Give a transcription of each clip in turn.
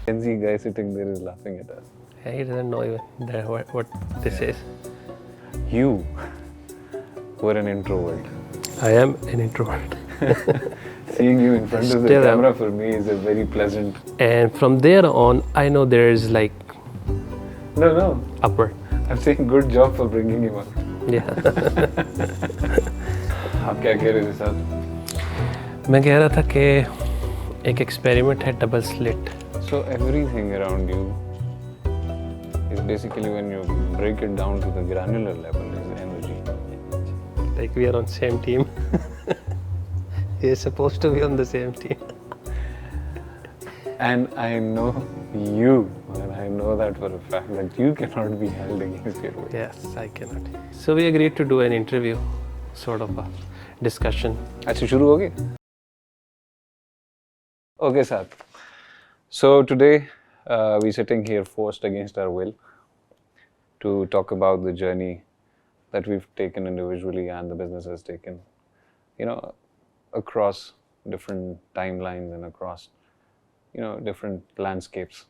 Gen Z guy sitting there is laughing at us. He doesn't know even what this is. You were an introvert. I am an introvert. Seeing you in front of the Still am. camera for me is a very pleasant. And from there on, I know there is like No. upward. I'm saying good job for bringing him out. Yeah. आप क्या कह रहे थे साहब? मैं कह रहा था कि एक एक्सपेरिमेंट है double slit. So everything around you is basically, when you break it down to the granular level, is energy. Like we are on same team. We are supposed to be on the same team. And I know you, and I know that for a fact, that you cannot be held against your will. Yes, I cannot. So we agreed to do an interview, sort of a discussion. अच्छा शुरू हो गए? Okay, Sat. So today we're sitting here forced against our will to talk about the journey that we've taken individually and the business has taken, across different timelines and across, different landscapes.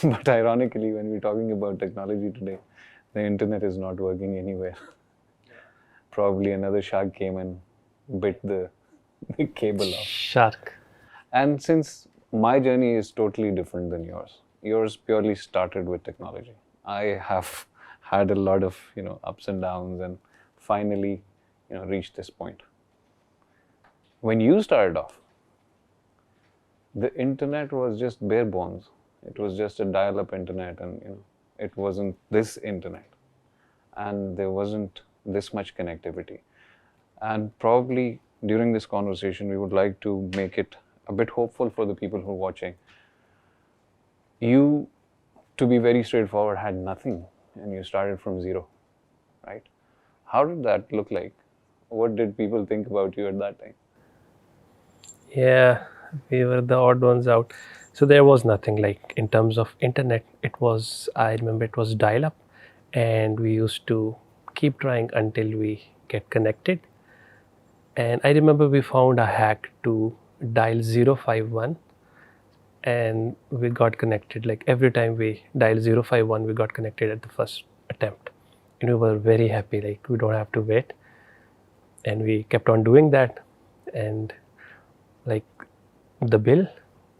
But ironically, when we're talking about technology today, the internet is not working anywhere. Probably another shark came and bit the cable off. Shark. And since my journey is totally different than yours purely started with technology. I have had a lot of, ups and downs, and finally, reached this point. When you started off, the internet was just bare bones. It was just a dial-up internet, and it wasn't this internet, and there wasn't this much connectivity. And probably during this conversation, we would like to make it a bit hopeful for the people who are watching. You, to be very straightforward, had nothing, and you started from zero, right? How did that look like? What did people think about you at that time? Yeah, we were the odd ones out. So there was nothing like in terms of internet. I remember it was dial up, and we used to keep trying until we get connected. And I remember we found a hack to dial 051, and we got connected. Like every time we dial 051, we got connected at the first attempt. And we were very happy, like we don't have to wait. And we kept on doing that. And like the bill,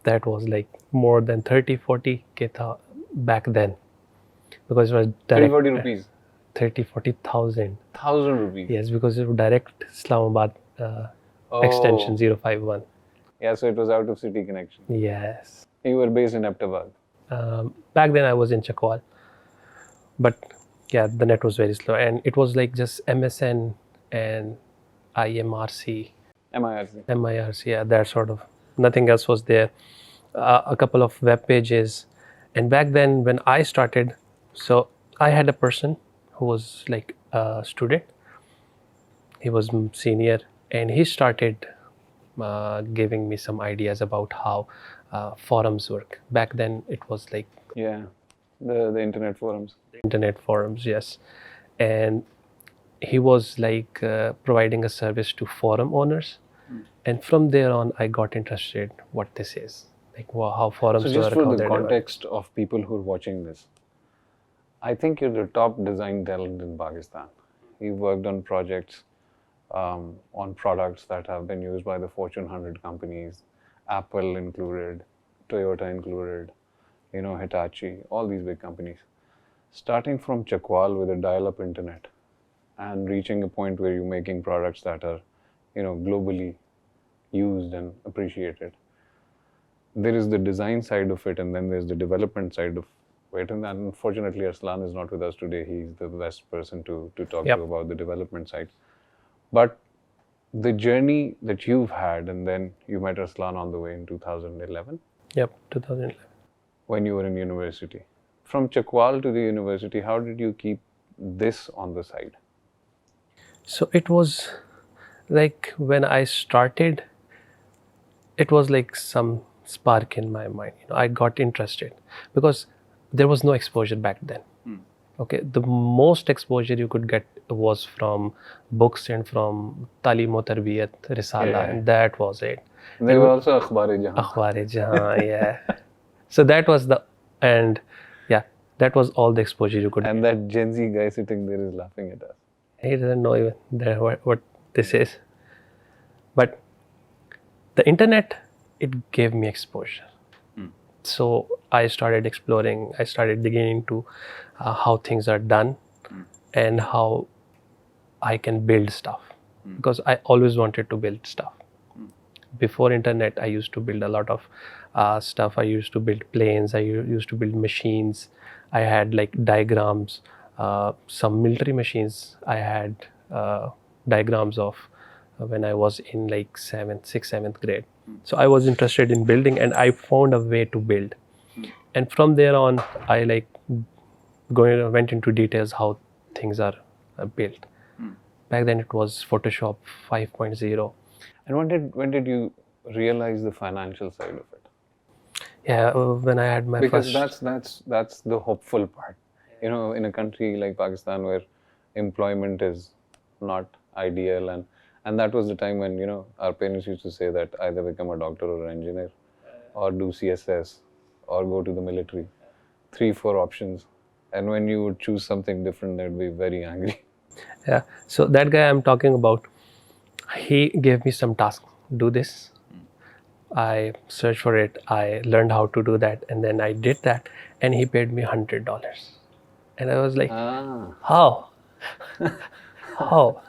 that was like more than 30-40K back then. Because it was direct. 30-40 rupees? 30-40,000. 1,000 rupees? Yes, because it was direct Islamabad extension 051. Yeah, so it was out of city connection. Yes. You were based in Ahmedabad. Back then I was in Chakwal. But yeah, the net was very slow. And it was like just MSN and IMRC. MIRC, yeah, that sort of. Nothing else was there. A couple of web pages. And back then when I started, so I had a person who was like a student. He was senior, and he started giving me some ideas about how forums work. Back then it was like... Yeah, the internet forums. Internet forums, yes. And he was like providing a service to forum owners. And from there on, I got interested what this is. Like how forums work. So just for the context of people who are watching this, I think you're the top design talent in Pakistan. You've worked on projects, on products that have been used by the Fortune 100 companies, Apple included, Toyota included, Hitachi, all these big companies. Starting from Chakwal with a dial-up internet and reaching a point where you're making products that are, globally used and appreciated. There is the design side of it, and then there's the development side of it. And unfortunately, Arslan is not with us today. He's the best person to talk to about the development side. But the journey that you've had, and then you met Arslan on the way in 2011? Yep, 2011. When you were in university. From Chakwal to the university, how did you keep this on the side? So it was like when I started, it was like some spark in my mind. I got interested because there was no exposure back then. Okay, the most exposure you could get was from books and from Talim o Tarbiyat, Risala, and that was it. There were also Akhbar-e-Jahan. Akhbar-e-Jahan, yeah. So that was and yeah, that was all the exposure you could. And that Gen Z guy sitting there is laughing at us. He doesn't know even what this is. But the internet, it gave me exposure. So I started exploring, I started digging into how things are done and how I can build stuff. Because I always wanted to build stuff. Before internet, I used to build a lot of stuff. I used to build planes, I used to build machines. I had like diagrams, some military machines. I had diagrams of when I was in like 7th grade. So I was interested in building and I found a way to build. And from there on, I like went into details how things are built. Back then it was Photoshop 5.0. And when did you realize the financial side of it? Yeah, when I had my Because first. that's the hopeful part. You know, in a country like Pakistan where employment is not ideal, and that was the time when, you know, our parents used to say that either become a doctor or an engineer, or do CSS, or go to the military. 3-4 options. And when you would choose something different, they'd be very angry. Yeah, so that guy I'm talking about, he gave me some task. Do this. I searched for it. I learned how to do that, and then I did that, and he paid me $100. And I was like, how? How?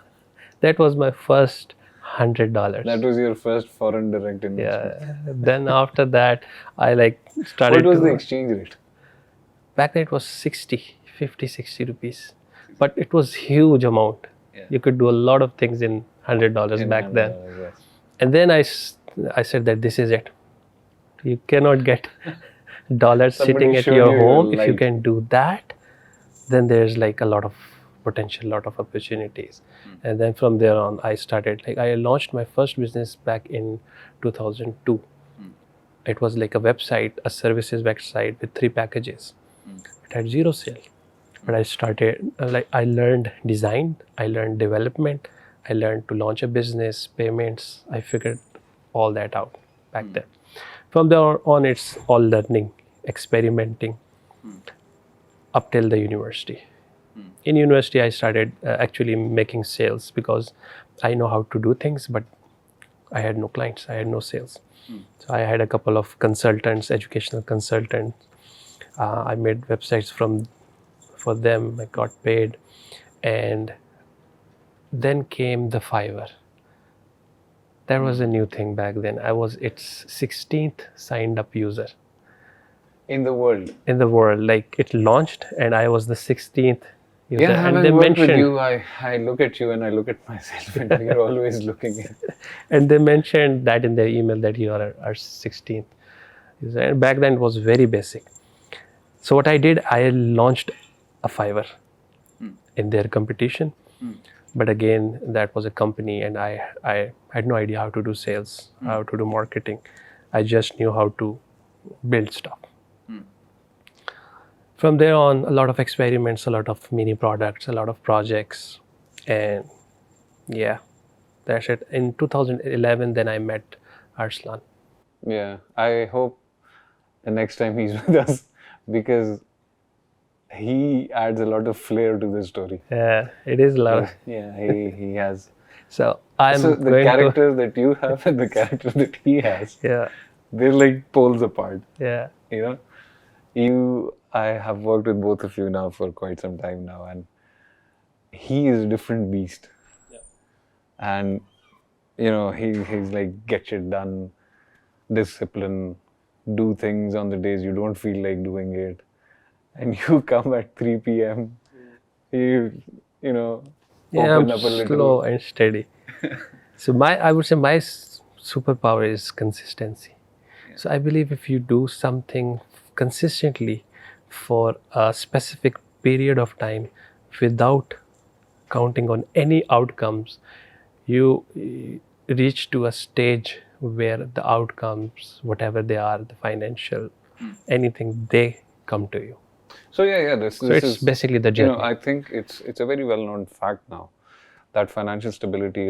That was my first $100. That was your first foreign direct investment. Yeah. Then after that, I like started. What was the exchange rate? Back then it was 50, 60 rupees, but it was huge amount. You could do a lot of things in $100 back then. Yes. And then I said that this is it. You cannot get dollars sitting at your home. If you can do that, then there's like a lot of potential, lot of opportunities. And then from there on, I started, like I launched my first business back in 2002. It was like a website, a services website with 3 packages. It had 0 sale. But I started, I learned design, I learned development, I learned to launch a business, payments. I figured all that out back then. From there on, it's all learning, experimenting, up till the university. In university, I started actually making sales because I know how to do things, but I had no clients, I had no sales. So I had a couple of consultants, educational consultants. I made websites for them. I got paid, and then came the Fiverr. That was a new thing back then. I was its 16th signed up user In the world. in the world. Like it launched, and I was the 16th user. Yeah, and having they worked mentioned with you, I look at you and I look at myself, and we're always looking at. and they mentioned that in their email that you are our 16th user. And back then it was very basic. So what I did, I launched a Fiverr in their competition. But again, that was a company, and I had no idea how to do sales, how to do marketing. I just knew how to build stuff. From there on, a lot of experiments, a lot of mini products, a lot of projects, and yeah, that's it. In 2011, then I met Arslan. Yeah, I hope the next time he's with us, because he adds a lot of flair to the story. Yeah, it is a lot. Yeah, he has. So I'm So the going characters that you have and the characters that he has, yeah, they're like poles apart. yeah, You know, I have worked with both of you now for quite some time now, and he is a different beast. And you know, he's like get shit done, discipline, do things on the days you don't feel like doing it, and you come at 3 p.m. You know, yeah. open I'm up a little. slow and steady. So I would say my superpower is consistency. So I believe if you do something consistently for a specific period of time without counting on any outcomes, you reach to a stage where the outcomes, whatever they are, the financial, anything, they come to you. So yeah, this So it's is basically the journey. You know, I think it's a very well-known fact now that financial stability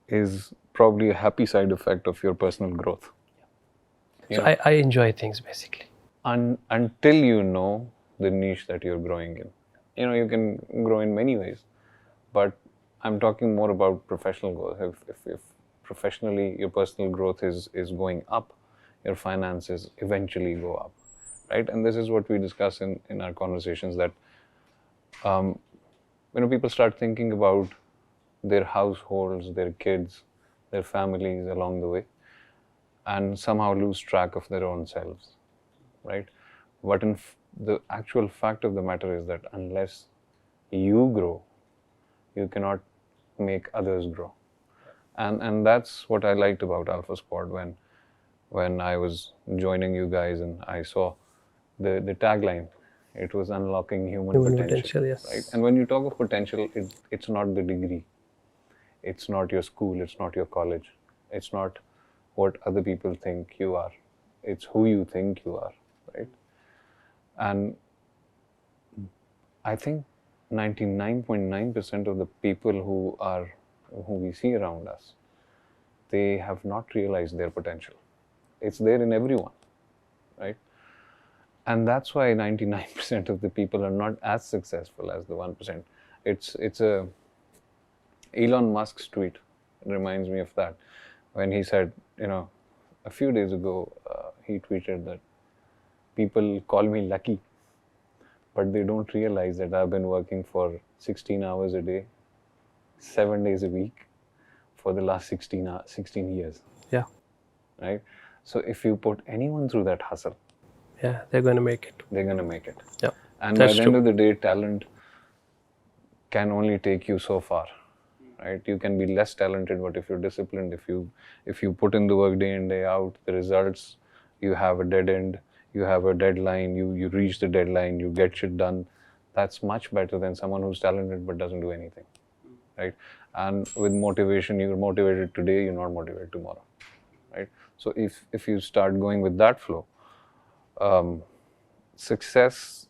is probably a happy side effect of your personal growth. So I enjoy things basically. Until you know the niche that you're growing in. You can grow in many ways, but I'm talking more about professional growth. If professionally your personal growth is going up, your finances eventually go up, right? And this is what we discuss in our conversations, that people start thinking about their households, their kids, their families along the way, and somehow lose track of their own selves, right? But the actual fact of the matter is that unless you grow, you cannot make others grow. And that's what I liked about Alpha Squad when I was joining you guys and I saw the tagline. It was unlocking human potential, Yes. right? And when you talk of potential, it's not the degree, it's not your school, it's not your college, it's not what other people think you are, it's who you think you are, right? And I think 99.9% of the people who we see around us, they have not realized their potential. It's there in everyone, right? And that's why 99% of the people are not as successful as the 1%. It's a Elon Musk's tweet. It reminds me of that, when he said, a few days ago, he tweeted that people call me lucky, but they don't realize that I've been working for 16 hours a day, 7 days a week for the last 16 years. Yeah. Right? So if you put anyone through that hustle, yeah, they're going to make it. They're going to make it. Yeah. And by the end of the day, talent can only take you so far. Right? You can be less talented, but if you're disciplined, if you put in the work day in, day out, the results, you have a dead end, you have a deadline, you reach the deadline, you get shit done. That's much better than someone who's talented but doesn't do anything. Right? And with motivation, you're motivated today, you're not motivated tomorrow. Right? So if you start going with that flow, success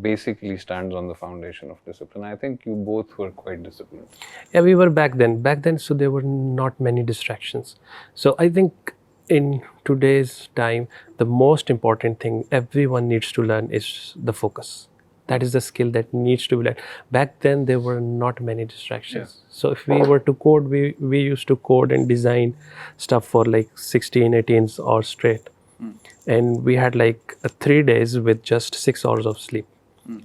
basically stands on the foundation of discipline. I think you both were quite disciplined. Yeah, we were back then, so there were not many distractions. So I think in today's time, the most important thing everyone needs to learn is the focus. That is the skill that needs to be learned. Back then, there were not many distractions. Yeah. So if we were to code, we used to code and design stuff for like 16, 18 hours straight. And we had like 3 days with just 6 hours of sleep.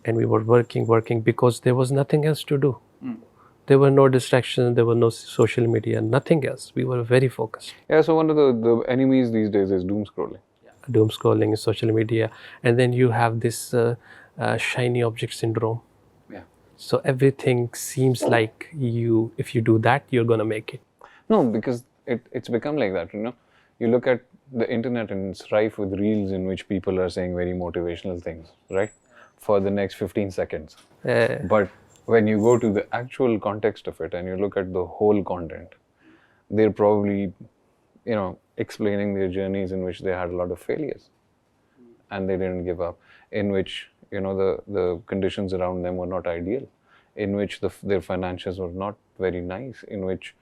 And we were working because there was nothing else to do. There were no distractions, there were no social media, nothing else. We were very focused. Yeah, so one of the enemies these days is doom scrolling. Doom scrolling, social media, and then you have this shiny object syndrome. Yeah. So everything seems like if you do that, you're gonna make it. No, because it's become like that. You look at the internet and it's rife with reels in which people are saying very motivational things, right? For the next 15 seconds. But when you go to the actual context of it and you look at the whole content, they're probably, explaining their journeys in which they had a lot of failures and they didn't give up, in which, the conditions around them were not ideal, in which their finances were not very nice, in which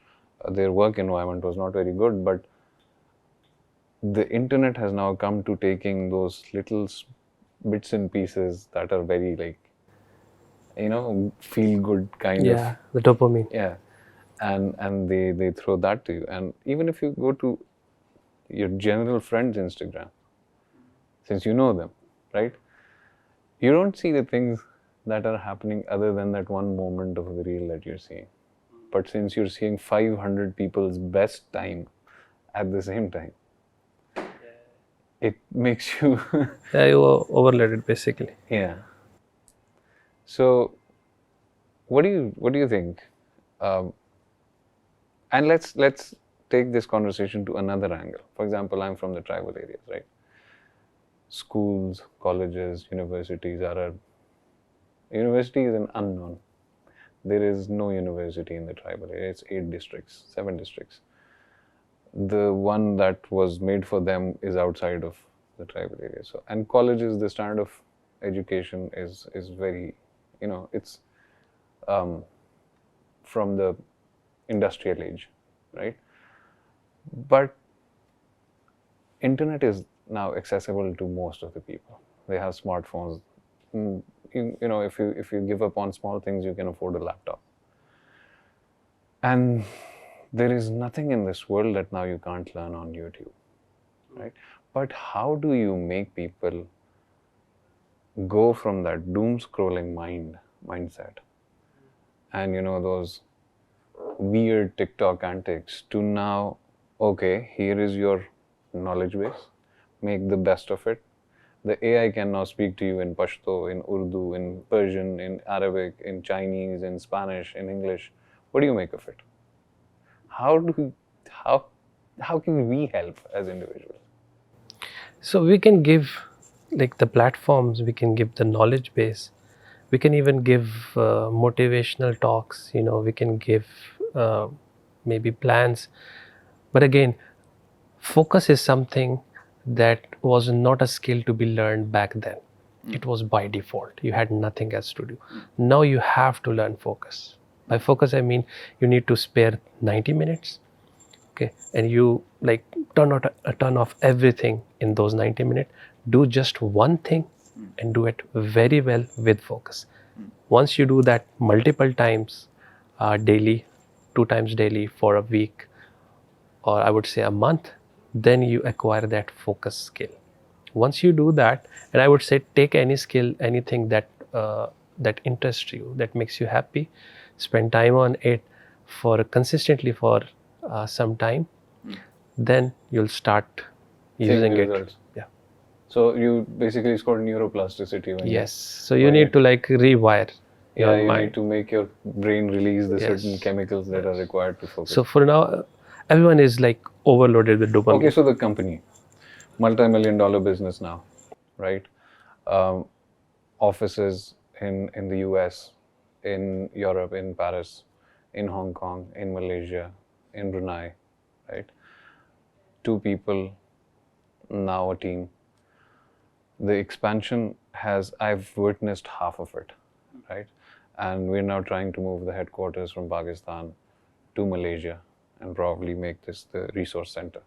their work environment was not very good. But the internet has now come to taking those little bits and pieces that are very feel good kind of. Yeah, the dopamine. Yeah. And they throw that to you. And even if you go to your general friends' Instagram, since you know them, right? You don't see the things that are happening other than that one moment of the reel that you're seeing. But since you're seeing 500 people's best time at the same time, it makes you yeah, you overloaded basically. Yeah. So what do you think? And let's take this conversation to another angle. For example, I'm from the tribal areas, right? Schools, colleges, universities university is an unknown. There is no university in the tribal area. It's 7 districts. The one that was made for them is outside of the tribal area. So, and colleges, the standard of education is very, it's from the industrial age, right? But internet is now accessible to most of the people. They have smartphones. If you give up on small things, you can afford a laptop. And there is nothing in this world that now you can't learn on YouTube, right? But how do you make people go from that doom scrolling mindset and those weird TikTok antics to now, okay, here is your knowledge base, make the best of it. The AI can now speak to you in Pashto, in Urdu, in Persian, in Arabic, in Chinese, in Spanish, in English. What do you make of it? How can we help as individuals? So we can give like the platforms, we can give the knowledge base, we can even give motivational talks, we can give maybe plans. But again, focus is something that was not a skill to be learned back then. It was by default. You had nothing else to do. Now you have to learn focus. By focus, I mean you need to spare 90 minutes. Okay, and you like turn off everything in those 90 minutes. Do just one thing and do it very well with focus. Once you do that multiple times daily, 2 times daily for a week, or I would say a month, then you acquire that focus skill. Once you do that, and I would say take any skill, anything that interests you, that makes you happy, spend time on it for consistently for some time, then you'll start using it. Results. Yeah. So you basically scored neuroplasticity when Yes. So you need to like rewire your you mind. need to make your brain release the certain chemicals that are required to focus. So for now, everyone is like overloaded with dopamine. Okay, so the company, multi-million-dollar business now, right? Offices in the US, in Europe, in Paris, in Hong Kong, in Malaysia, in Brunei, right? 2 people, now a team. The expansion I've witnessed half of it, right? And we're now trying to move the headquarters from Pakistan to Malaysia and probably make this the resource center.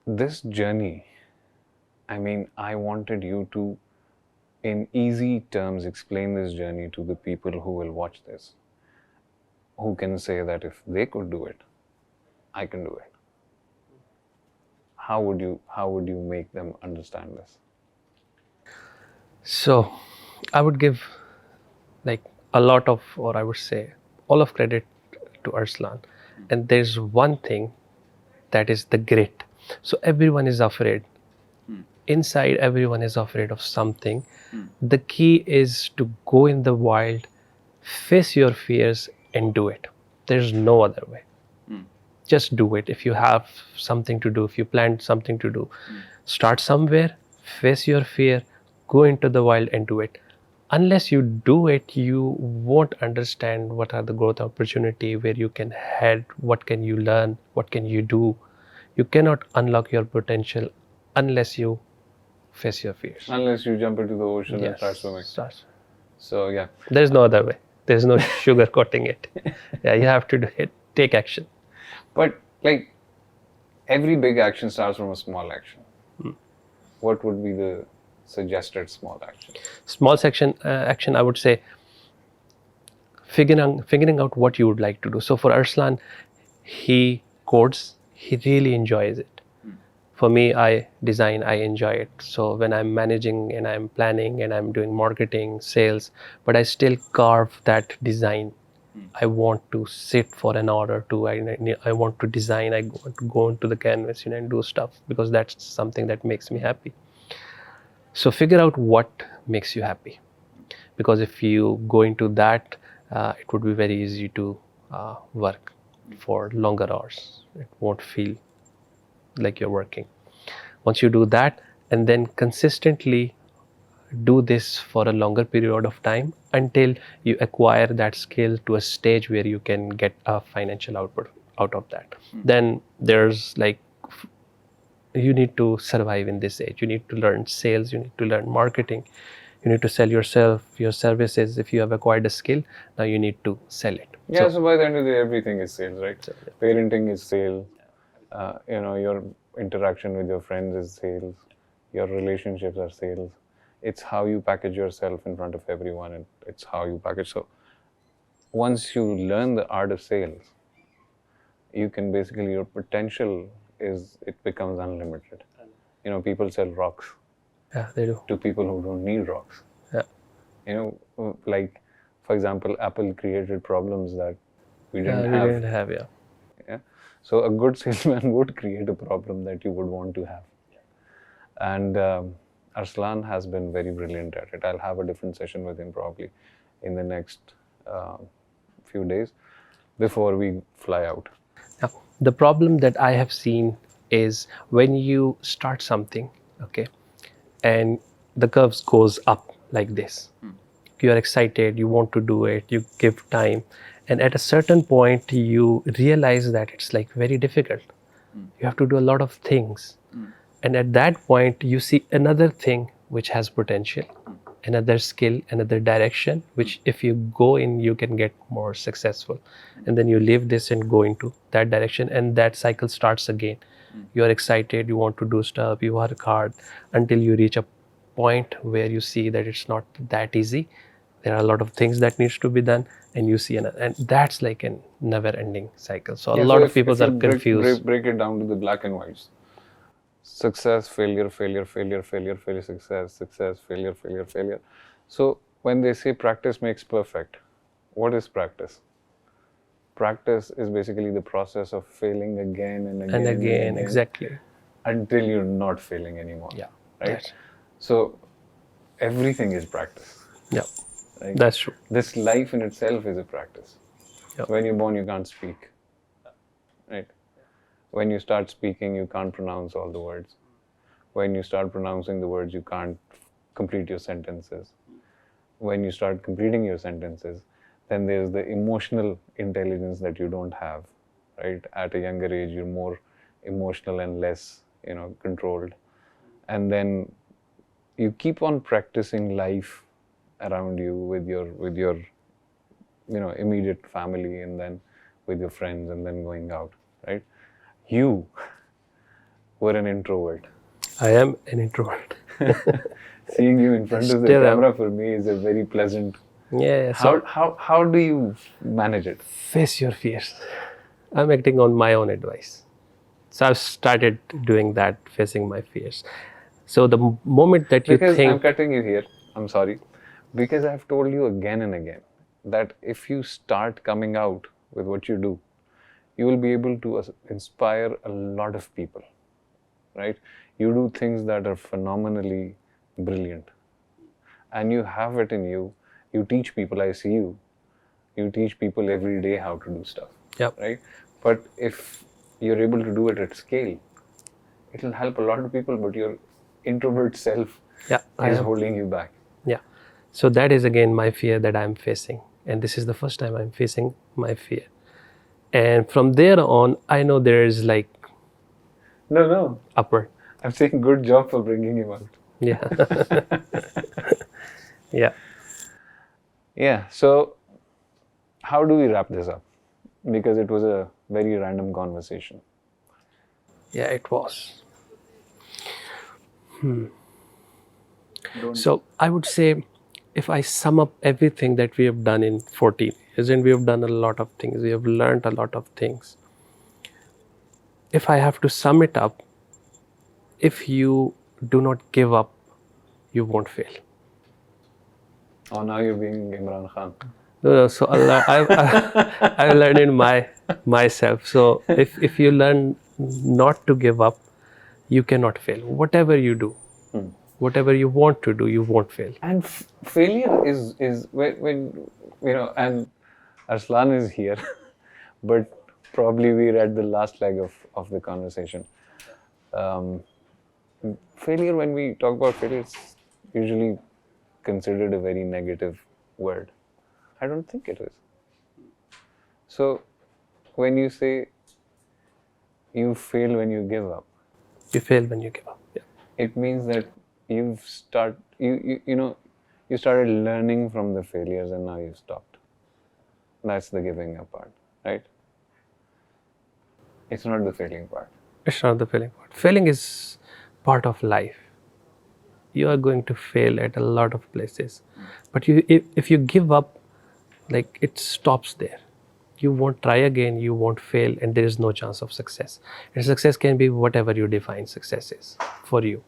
This journey, I mean, I wanted you to, in easy terms, explain this journey to the people who will watch this, who can say that if they could do it, I can do it. How would you make them understand this? So I would give like a lot of, or I would say all of credit to Arslan. And there's one thing that is the grit. So everyone is afraid. Inside, everyone is afraid of something. The key is to go in the wild, face your fears and do it. There's no other way. Just do it. If you have something to do, if you plan something to do, start somewhere, face your fear, go into the wild and do it. Unless you do it, you won't understand what are the growth opportunity, where you can head, what can you learn, what can you do. You cannot unlock your potential unless you face your fears. Unless you jump into the ocean and start swimming. So yeah. There's no other way. There's no sugarcoating it. Yeah, you have to do it. Take action. But like every big action starts from a small action. What would be the suggested small action? Small action, I would say figuring out what you would like to do. So for Arslan, he codes, he really enjoys it. For me, I design, I enjoy it. So when I'm managing and I'm planning and I'm doing marketing, sales, but I still carve that design. I want to sit for an hour or two. I want to design. I want to go into the canvas and do stuff because that's something that makes me happy. So figure out what makes you happy, because if you go into that, it would be very easy to work for longer hours. It won't feel like you're working. Once you do that, and then consistently do this for a longer period of time until you acquire that skill to a stage where you can get a financial output out of that. Then there's like, you need to survive in this age. You need to learn sales, you need to learn marketing, you need to sell yourself, your services. If you have acquired a skill, now you need to sell it. Yeah, so by the end of the day, everything is sales, right? So, yeah. Parenting is sale. Your interaction with your friends is sales. Your relationships are sales. It's how you package yourself in front of everyone, and it's how you package. So once you learn the art of sales, you can basically, your potential is, it becomes unlimited. You know, people sell rocks Yeah, they do. to people who don't need rocks. Yeah. You know, like, for example, Apple created problems that we We didn't have. didn't have, yeah. Yeah. So a good salesman would create a problem that you would want to have. And Arslan has been very brilliant at it. I'll have a different session with him probably in the next few days before we fly out. Now, the problem that I have seen is when you start something, okay, and the curves goes up like this. You are excited, you want to do it, you give time, and at a certain point you realize that it's like very difficult. You have to do a lot of things. And at that point you see another thing which has potential, another skill, another direction, which if you go in you can get more successful, and then you leave this and go into that direction, and that cycle starts again. You are excited, you want to do stuff, you work hard until you reach a point where you see that it's not that easy. There are a lot of things that needs to be done, and you see another, and that's like a never ending cycle. So a lot of people are confused. Break it down to the black and whites. Success, failure, failure, failure, failure, failure, success, success, failure, failure, failure. So when they say practice makes perfect, what is practice? Practice is basically the process of failing again and again And again, exactly. until you're not failing anymore. Yeah, Right? that's- So everything is practice. Yeah, Right? that's true. This life in itself is a practice. Yep. So when you're born, you can't speak. Right? When you start speaking, you can't pronounce all the words. When you start pronouncing the words, you can't complete your sentences. When you start completing your sentences, then there's the emotional intelligence that you don't have, right? At a younger age, you're more emotional and less, controlled. And then you keep on practicing life around you with your immediate family, and then with your friends, and then going out, right? You were an introvert. I am an introvert. Seeing you in front of the Still am. camera for me is a very pleasant. Yeah, so How do you manage it? face your fears. I'm acting on my own advice. So I've started doing that, facing my fears. So the moment that you Because I'm think, cutting you here, I'm sorry, because I've told you again and again that if you start coming out with what you do, you will be able to inspire a lot of people, right? You do things that are phenomenally brilliant, and you have it in you. You teach people. I see you. You teach people every day how to do stuff, Yep. right? But if you're able to do it at scale, it will help a lot of people, but your introvert self yeah, I is am. holding you back. Yeah. So that is again my fear that I'm facing. And this is the first time I'm facing my fear. And from there on, I know there is like No. upward. I'm saying good job for bringing him out. Yeah. Yeah. Yeah, so how do we wrap this up? Because it was a very random conversation. Yeah, it was. So I would say if I sum up everything that we have done in 14 years, and we have done a lot of things, we have learned a lot of things. If I have to sum it up, if you do not give up, you won't fail. Oh, now you're being Imran Khan. No, so I've learned in myself. So if you learn not to give up, you cannot fail. Whatever you do, whatever you want to do, you won't fail. And failure is when and Arslan is here, but probably we're at the last leg of the conversation. Failure, when we talk about failure, it's usually considered a very negative word. I don't think it is. So when you say you fail when you give up, You fail when you give up. Yeah. it means that you started learning from the failures, and now you stopped. That's the giving up part, right? It's not the failing part. It's not the failing part. Failing is part of life. You are going to fail at a lot of places, but if you give up, like, it stops there. You won't try again, you won't fail, and there is no chance of success. And success can be whatever you define success is for you.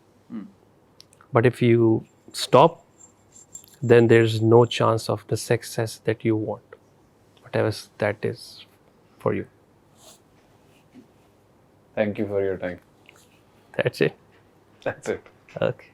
But if you stop, then there's no chance of the success that you want, whatever that is for you. Thank you for your time. That's it. That's it. Okay.